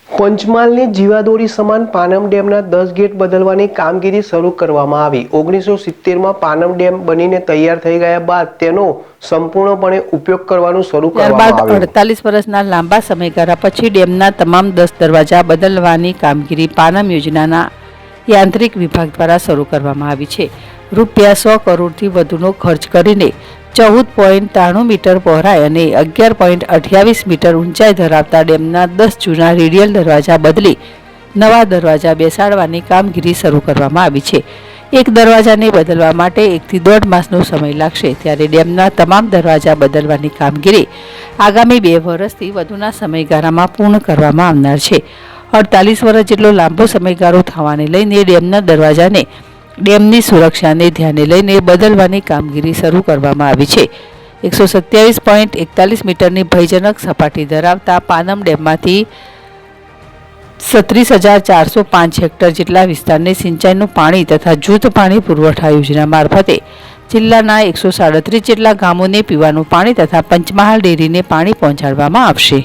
પંચમહાલની જીવાદોરી સમાન પાનમ ડેમના 10 ગેટ બદલવાની કામગીરી શરૂ કરવામાં આવી। 1970માં પાનમ ડેમ બનીને તૈયાર થઈ ગયા બાદ તેનો સંપૂર્ણપણે ઉપયોગ કરવાનું શરૂ કરવામાં આવ્યું। 48 વર્ષના લાંબા સમયગાળા પછી ડેમના તમામ 10 દરવાજા બદલવાની કામગીરી પાનમ યોજનાના યાંત્રિક વિભાગ દ્વારા શરૂ કરવામાં આવી છે। રૂપિયા 100 કરોડથી વધુનો ખર્ચ કરીને 14.93 મીટર પહોળાઈ અને 11.28 મીટર ઊંચાઈ ધરાવતા ડેમના 10 જૂના રેડિયલ દરવાજા બદલી નવા દરવાજા બેસાડવાની કામગીરી શરૂ કરવામાં આવી છે। એક દરવાજાને બદલવા માટે 1 થી 1.5 માસનો સમય લાગશે, ત્યારે ડેમના તમામ દરવાજા બદલવાની કામગીરી આગામી 2 વર્ષથી વધુના સમયગાળામાં પૂર્ણ કરવામાં આવનાર છે। 48 વર્ષ જેટલો લાંબો સમયગાળો થવાને લઈને ડેમના દરવાજાને ડેમની સુરક્ષાને ધ્યાને લઈને બદલવાની કામગીરી શરૂ કરવામાં આવી છે। 127.41 મીટરની ભયજનક સપાટી ધરાવતા પાનમ ડેમમાંથી 36,405 હેક્ટર જેટલા વિસ્તારને સિંચાઈનું પાણી તથા જૂથ પાણી પુરવઠા યોજના મારફતે જિલ્લાના 137 જેટલા ગામોને પીવાનું પાણી તથા પંચમહાલ ડેરીને પાણી પહોંચાડવામાં આવશે।